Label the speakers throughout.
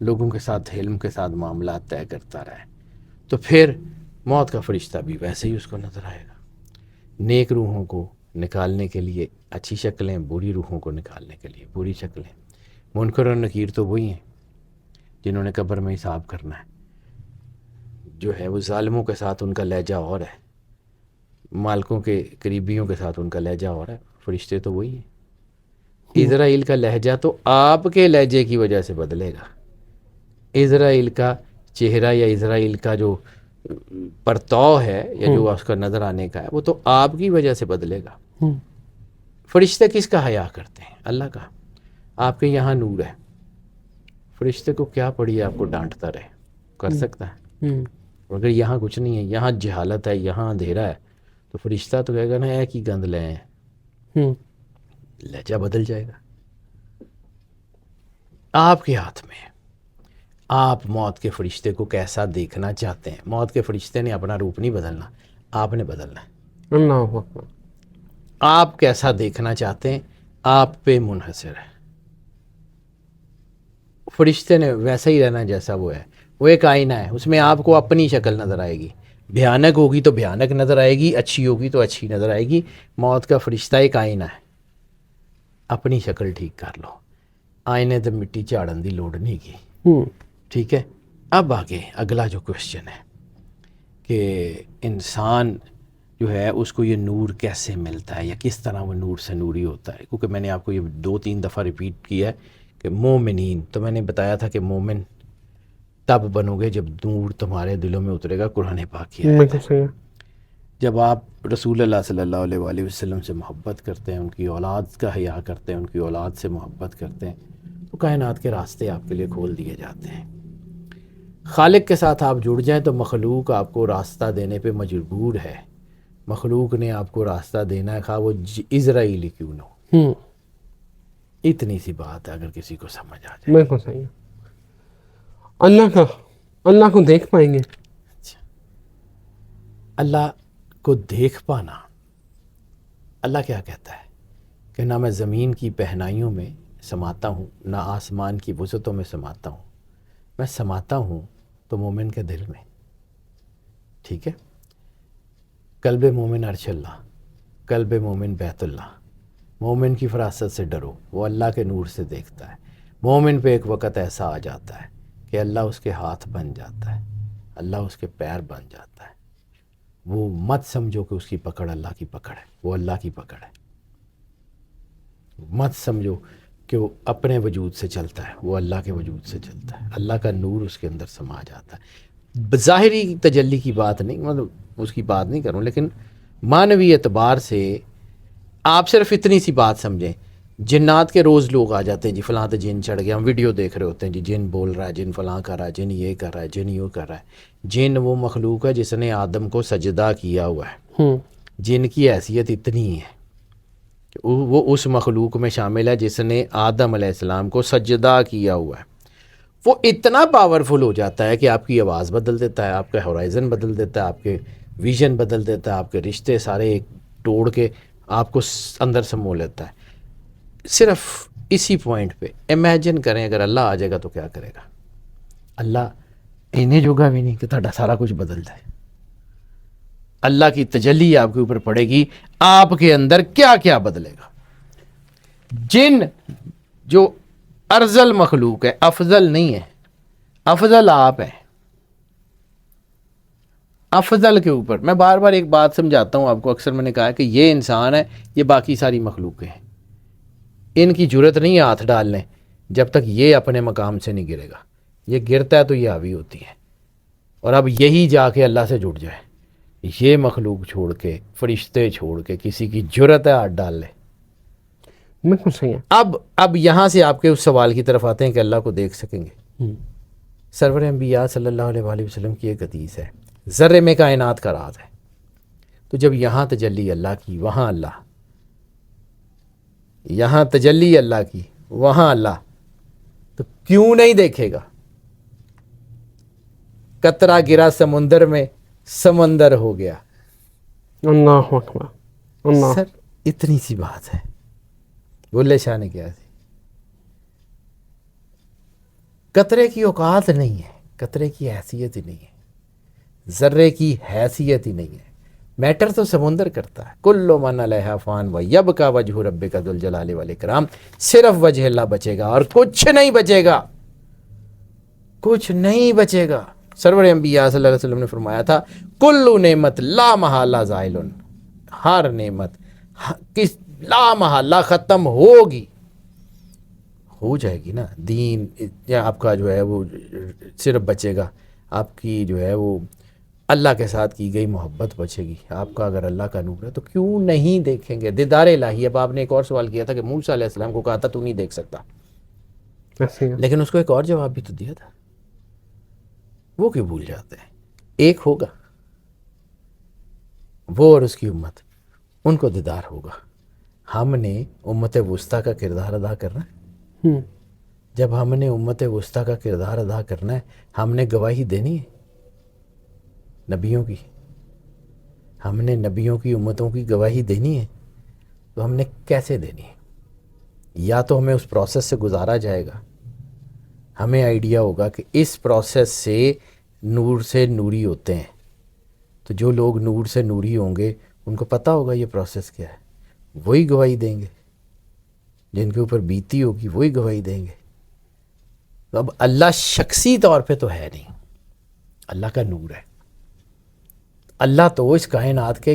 Speaker 1: لوگوں کے ساتھ حلم کے ساتھ معاملات طے کرتا رہے، تو پھر موت کا فرشتہ بھی ویسے ہی اس کو نظر آئے گا۔ نیک روحوں کو نکالنے کے لیے اچھی شکلیں، بری روحوں کو نکالنے کے لیے بری شکلیں۔ منکر اور نکیر تو وہی ہیں جنہوں نے قبر میں حساب کرنا ہے، جو ہے وہ ظالموں کے ساتھ ان کا لہجہ اور ہے، مالکوں کے قریبیوں کے ساتھ ان کا لہجہ اور ہے۔ فرشتے تو وہی ہیں۔ اسرائیل کا لہجہ تو آپ کے لہجے کی وجہ سے بدلے گا۔ اسرائیل کا چہرہ یا اسرائیل کا جو پرتو ہے یا جو اس کا نظر آنے کا ہے، وہ تو آپ کی وجہ سے بدلے گا۔ فرشتے کس کا حیا کرتے ہیں؟ اللہ کا۔ آپ کے یہاں نور ہے، فرشتے کو کیا پڑی آپ کو ڈانٹتا رہے؟ کر سکتا ہے؟ اگر یہاں کچھ نہیں ہے، یہاں جہالت ہے، یہاں اندھیرا ہے، تو فرشتہ تو کہے گا نا ایک ہی گند لے ہیں، لہجہ بدل جائے گا۔ آپ کے ہاتھ میں ہے، آپ موت کے فرشتے کو کیسا دیکھنا چاہتے ہیں۔ موت کے فرشتے نے اپنا روپ نہیں بدلنا، آپ نے بدلنا ہے۔
Speaker 2: اللہ اکبر۔
Speaker 1: آپ کیسا دیکھنا چاہتے ہیں، آپ پہ منحصر ہے۔ فرشتے نے ویسا ہی رہنا جیسا وہ ہے، وہ ایک آئینہ ہے، اس میں آپ کو اپنی شکل نظر آئے گی۔ بھیانک ہوگی تو بھیانک نظر آئے گی، اچھی ہوگی تو اچھی نظر آئے گی۔ موت کا فرشتہ ایک آئینہ ہے، اپنی شکل ٹھیک کر لو، آئینے تے مٹی چاڑن دی لوڑ نہیں کی۔ ٹھیک ہے، اب آگے اگلا جو کوشچن ہے کہ انسان جو ہے اس کو یہ نور کیسے ملتا ہے، یا کس طرح وہ نور سے نوری ہوتا ہے؟ کیونکہ میں نے آپ کو یہ 2-3 دفعہ ریپیٹ کیا ہے کہ مومنین، تو میں نے بتایا تھا کہ مومن تب بنو گے جب نور تمہارے دلوں میں اترے گا۔ قرآن پاک کی آیت ہے۔ جب آپ رسول اللہ صلی اللہ علیہ وآلہ وسلم سے محبت کرتے ہیں، ان کی اولاد کا حیا کرتے ہیں، ان کی اولاد سے محبت کرتے ہیں، تو کائنات کے راستے آپ کے لیے کھول دیے جاتے ہیں۔ خالق کے ساتھ آپ جڑ جائیں تو مخلوق آپ کو راستہ دینے پہ مجبور ہے۔ مخلوق نے آپ کو راستہ دینا ہے، خواہ وہ اسرائیلی کیوں نہ ہو۔ اتنی سی بات ہے، اگر کسی کو سمجھ آ جائے۔
Speaker 2: بالکل صحیح ہے۔ اللہ کو دیکھ پائیں گے؟
Speaker 1: اللہ کو دیکھ پانا، اللہ کیا کہتا ہے کہ نہ میں زمین کی پہنائیوں میں سماتا ہوں، نہ آسمان کی وسعتوں میں سماتا ہوں، میں سماتا ہوں تو مومن کے دل میں۔ ٹھیک ہے، قلب مومن عرش اللہ، قلب مومن بیت اللہ۔ مومن کی فراست سے ڈرو، وہ اللہ کے نور سے دیکھتا ہے۔ مومن پہ ایک وقت ایسا آ جاتا ہے کہ اللہ اس کے ہاتھ بن جاتا ہے، اللہ اس کے پیر بن جاتا ہے۔ وہ مت سمجھو کہ اس کی پکڑ اللہ کی پکڑ ہے، وہ اللہ کی پکڑ ہے۔ مت سمجھو کہ وہ اپنے وجود سے چلتا ہے، وہ اللہ کے وجود سے چلتا ہے۔ اللہ کا نور اس کے اندر سما جاتا ہے۔ ظاہری تجلی کی بات نہیں، مطلب اس کی بات نہیں کروں، لیکن معنوی اعتبار سے آپ صرف اتنی سی بات سمجھیں۔ جنات کے روز لوگ آ جاتے ہیں، جی فلاں تو جن چڑھ گیا، ہم ویڈیو دیکھ رہے ہوتے ہیں، جی جن بول رہا ہے، جن فلاں کر رہا ہے، جن یہ کر رہا ہے، جن یہ کر رہا ہے۔ جن وہ مخلوق ہے جس نے آدم کو سجدہ کیا ہوا ہے۔ جن کی حیثیت اتنی ہے کہ وہ اس مخلوق میں شامل ہے جس نے آدم علیہ السلام کو سجدہ کیا ہوا ہے۔ وہ اتنا پاورفل ہو جاتا ہے کہ آپ کی آواز بدل دیتا ہے، آپ کا ہورائزن بدل دیتا ہے، آپ کے ویژن بدل دیتا ہے، آپ کے رشتے سارے توڑ کے آپ کو اندر سمو لیتا ہے۔ صرف اسی پوائنٹ پہ امیجن کریں اگر اللہ آ جائے گا تو کیا کرے گا۔ اللہ انہیں جوگا بھی نہیں کہ تھوڑا سارا کچھ بدل جائے۔ اللہ کی تجلی آپ کے اوپر پڑے گی، آپ کے اندر کیا کیا بدلے گا۔ جن جو ارذل مخلوق ہے، افضل نہیں ہے، افضل آپ ہیں۔ افضل کے اوپر میں بار بار ایک بات سمجھاتا ہوں آپ کو، اکثر میں نے کہا کہ یہ انسان ہے، یہ باقی ساری مخلوقیں ہیں، ان کی جرت نہیں ہے ہاتھ ڈالنے جب تک یہ اپنے مقام سے نہیں گرے گا۔ یہ گرتا ہے تو یہ حاوی ہوتی ہے، اور اب یہی جا کے اللہ سے جڑ جائے۔ یہ مخلوق چھوڑ کے، فرشتے چھوڑ کے، کسی کی جرت ہے ہاتھ ڈال لے۔
Speaker 2: بالکل صحیح ہے۔
Speaker 1: اب یہاں سے آپ کے اس سوال کی طرف آتے ہیں کہ اللہ کو دیکھ سکیں گے۔ سرور انبیاء صلی اللہ علیہ وآلہ وسلم کی ایک حدیث ہے، ذرے میں کائنات کا راز ہے۔ تو جب یہاں تجلی اللہ کی، وہاں اللہ، یہاں تجلی اللہ کی، وہاں اللہ، تو کیوں نہیں دیکھے گا؟ قطرہ گرا سمندر میں، سمندر ہو گیا۔
Speaker 2: اللہ اکبر۔ اللہ
Speaker 1: سر اتنی سی بات ہے، بلے شاہ نے کیا تھی؟ قطرے کی اوقات نہیں ہے, قطرے کی حیثیت ہی نہیں ہے, ذرے کی حیثیت ہی نہیں ہے. میٹر تو سمندر کرتا ہے. کل من علیہا فان ویبقی وجہ ربک ذو الجلال والاکرام, صرف وجہ اللہ بچے گا اور کچھ نہیں بچے گا, کچھ نہیں بچے گا. سرور انبیاء صلی اللہ علیہ وسلم نے فرمایا تھا کل نعمت لا محالہ زائل, ہر نعمت کس لا محالہ ختم ہوگی, ہو جائے گی نا. دین یا آپ کا جو ہے وہ صرف بچے گا, آپ کی جو ہے وہ اللہ کے ساتھ کی گئی محبت بچے گی. آپ کا اگر اللہ کا نور ہے تو کیوں نہیں دیکھیں گے دیدار الہی. اب آپ نے ایک اور سوال کیا تھا کہ موسیٰ علیہ السلام کو کہا تھا تو نہیں دیکھ سکتا, لیکن اس کو ایک اور جواب بھی تو دیا تھا, وہ کیوں بھول جاتے ہیں. ایک ہوگا وہ اور اس کی امت, ان کو دیدار ہوگا. ہم نے امت وسطیٰ کا کردار ادا کرنا ہے. جب ہم نے امت وسطیٰ کا کردار ادا کرنا ہے, ہم نے گواہی دینی ہے نبیوں کی, ہم نے نبیوں کی امتوں کی گواہی دینی ہے. تو ہم نے کیسے دینی ہے؟ یا تو ہمیں اس پروسیس سے گزارا جائے گا, ہمیں آئیڈیا ہوگا کہ اس پروسیس سے نور سے نوری ہوتے ہیں, تو جو لوگ نور سے نوری ہوں گے ان کو پتہ ہوگا یہ پروسیس کیا ہے, وہی گواہی دیں گے. جن کے اوپر بیتی ہوگی وہی گواہی دیں گے. تو اب اللہ شخصی طور پہ تو ہے نہیں, اللہ کا نور ہے. اللہ تو اس کائنات کے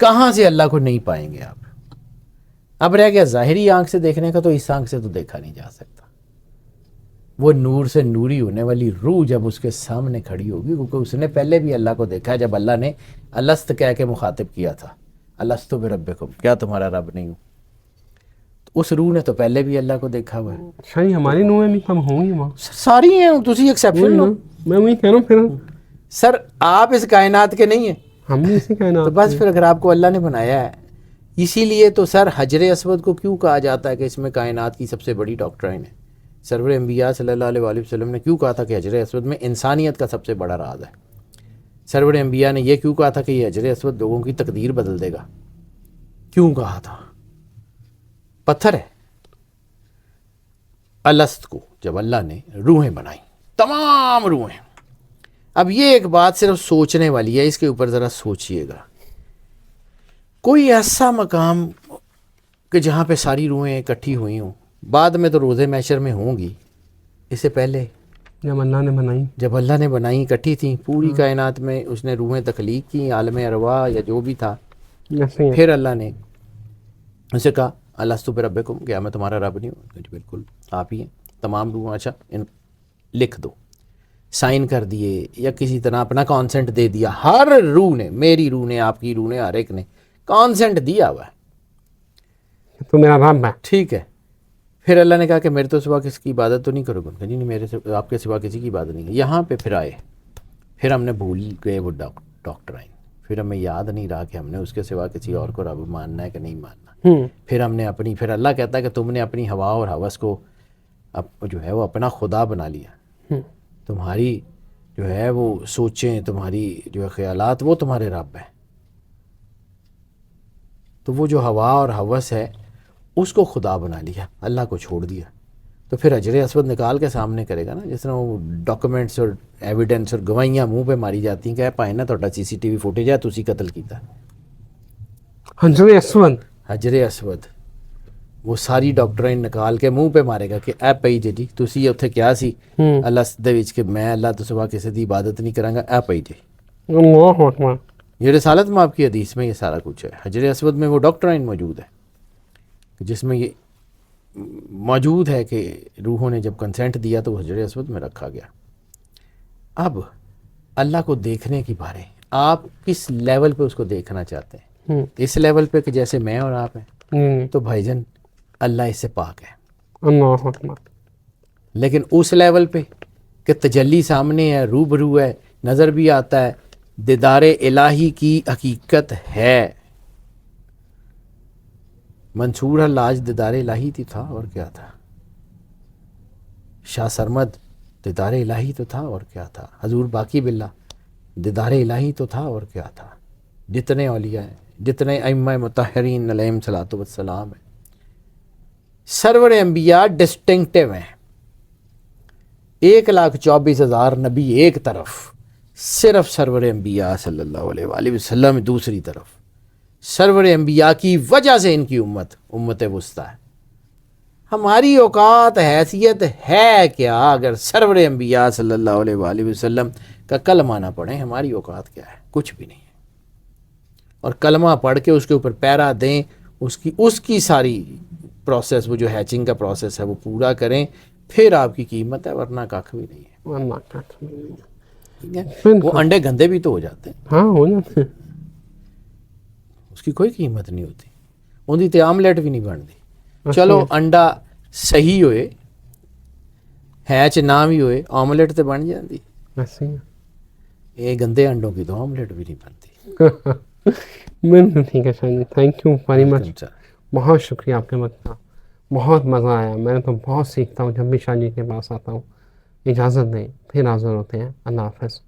Speaker 1: کہاں سے اللہ کو نہیں پائیں گے آپ؟ اب رہ گیا ظاہری آنکھ سے دیکھنے کا, تو اس آنکھ سے تو دیکھا نہیں جا سکتا. وہ نور سے نوری ہونے والی روح جب اس کے سامنے کھڑی ہوگی, کیونکہ اس نے پہلے بھی اللہ کو دیکھا ہے. جب اللہ نے الست کہہ کے مخاطب کیا تھا, الستو بربکم, کیا تمہارا رب نہیں ہوں, تو اس روح نے تو پہلے بھی اللہ کو دیکھا ہوا ہے.
Speaker 2: شاہی ہماری نویں بھی کم ہوں گی وہاں,
Speaker 1: ساری ہیں, تسی ایکسیپشن لو.
Speaker 2: میں وہی کہہ رہا ہوں. پھر
Speaker 1: سر آپ اس کائنات کے نہیں ہیں,
Speaker 2: ہم بھی اسی کائنات
Speaker 1: تو بس پھر اگر آپ کو اللہ نے بنایا ہے, اسی لیے تو سر حجر اسود کو کیوں کہا جاتا ہے کہ اس میں کائنات کی سب سے بڑی ڈاکٹرائن ہے. سرور انبیاء صلی اللہ علیہ وآلہ وسلم نے کیوں کہا تھا کہ حجر اسود میں انسانیت کا سب سے بڑا راز ہے. سرور انبیاء نے یہ کیوں کہا تھا کہ یہ حجر اسود لوگوں کی تقدیر بدل دے گا, کیوں کہا تھا؟ پتھر ہے. الست کو جب اللہ نے روحیں بنائیں, تمام روحیں. اب یہ ایک بات صرف سوچنے والی ہے, اس کے اوپر ذرا سوچئے گا. کوئی ایسا مقام کہ جہاں پہ ساری روحیں اکٹھی ہوئی ہوں, بعد میں تو روزے محشر میں ہوں گی, اس سے پہلے
Speaker 2: جب اللہ نے بنائی
Speaker 1: اکٹھی تھیں پوری کائنات میں, اس نے روحیں تخلیق کی, عالم ارواح یا جو بھی تھا. پھر اللہ نے اسے کہا الستو بربکم, کیا میں تمہارا رب نہیں ہوں؟ جی بالکل آپ ہی ہیں. تمام روح, اچھا لکھ دو, سائن کر دیے, یا کسی طرح اپنا کانسنٹ دے دیا. ہر روح نے, میری روح نے, آپ کی روح نے, ہر ایک نے کانسنٹ دیا ہوا ہے,
Speaker 2: تو میرا رب ہے.
Speaker 1: ٹھیک ہے. پھر اللہ نے کہا کہ میرے تو سوا کسی کی عبادت تو نہیں کرو گے. جی نہیں, میرے سے آپ کے سوا کسی کی عبادت نہیں. یہاں پہ پھر آئے, پھر ہم نے بھول گئے وہ ڈاکٹرائن. پھر ہمیں یاد نہیں رہا کہ ہم نے اس کے سوا کسی اور کو رب ماننا ہے کہ نہیں ماننا. پھر ہم نے اپنی, پھر اللہ کہتا ہے کہ تم نے اپنی ہوا اور ہوس کو جو ہے وہ اپنا خدا بنا لیا. تمہاری جو ہے وہ سوچیں, تمہاری جو ہے خیالات, وہ تمہارے رب ہیں. تو وہ جو ہوا اور ہوس ہے اس کو خدا بنا لیا, اللہ کو چھوڑ دیا. تو پھر حجر اسود نکال کے سامنے کرے گا نا, جس طرح وہ ڈاکومنٹس اور ایویڈنس اور گواہیاں منہ پہ ماری جاتی ہیں کہ پائے نا تھوڑا CCTV فوٹیج ہے, تسی قتل کیتا. حجر اسود وہ ساری ڈاکٹرائن نکال کے منہ پہ مارے گا کہ اے پئی جی تسی اتھے کیا سی اللہ دے وچ کہ میں اللہ تو سوا کسی دی عبادت نہیں کراں گا, اے پئی جی.
Speaker 2: اللہ اکبر.
Speaker 1: یہ رسالت میں آپ کی حدیث میں یہ سارا کچھ ہے. حجر اسود میں وہ ڈاکٹرائن موجود ہے جس میں یہ موجود ہے کہ روحوں نے جب کنسنٹ دیا تو حجر اسود میں رکھا گیا. اب اللہ کو دیکھنے کی بارے آپ کس لیول پہ اس کو دیکھنا چاہتے ہیں؟ اس لیول پہ کہ جیسے میں اور آپ ہیں تو بھائی جان اللہ اس سے پاک ہے.
Speaker 2: اللہ اکبر.
Speaker 1: لیکن اس لیول پہ کہ تجلی سامنے ہے, روبرو ہے, نظر بھی آتا ہے, دیدار الہی کی حقیقت ہے. منصور حلاج دیدار الہی تھا اور کیا تھا, شاہ سرمد دیدار الہی تو تھا اور کیا تھا, حضور باقی باللہ دیدار الہی تو تھا اور کیا تھا. جتنے اولیاء ہیں, جتنے ائمہ مطہرین علیہم الصلوۃ والسلام ہیں, سرور انبیاء ڈسٹنکٹیو ہیں. 1,24,000 نبی ایک طرف, صرف سرور انبیاء صلی اللہ علیہ وآلہ وسلم دوسری طرف. سرور انبیاء کی وجہ سے ان کی امت وسطیٰ ہے. ہماری اوقات حیثیت ہے کیا اگر سرور انبیاء صلی اللہ علیہ وآلہ وسلم کا کلمہ نہ پڑھیں؟ ہماری اوقات کیا ہے؟ کچھ بھی نہیں ہے. اور کلمہ پڑھ کے اس کے اوپر پیرا دیں, اس کی ساری پروسیس, وہ جو ہیچنگ کا پروسیس ہے وہ پورا کریں, پھر آپ کی قیمت ہے, ورنہ کاکھ بھی نہیں ہے. ٹھیک ہے, وہ انڈے گندے بھی تو ہو جاتے ہیں,
Speaker 2: ہاں ہو جاتے ہیں,
Speaker 1: اس کی کوئی قیمت نہیں ہوتی. اندھی تے آملیٹ بھی نہیں بنتی. چلو انڈا صحیح ہوئے, ہیچ نہ بھی ہوئے, آملیٹ تے بن جاتی. یہ گندے انڈوں کی تو آملیٹ بھی نہیں بنتی.
Speaker 2: بالکل ٹھیک ہے شاہ جی, تھینک یو ویری مچ. بہت شکریہ آپ کے وقت کا, بہت مزہ آیا. میں تو بہت سیکھتا ہوں جب بھی شاہ جی کے پاس آتا ہوں. اجازت دیں, پھر حاضر ہوتے ہیں. اللہ حافظ.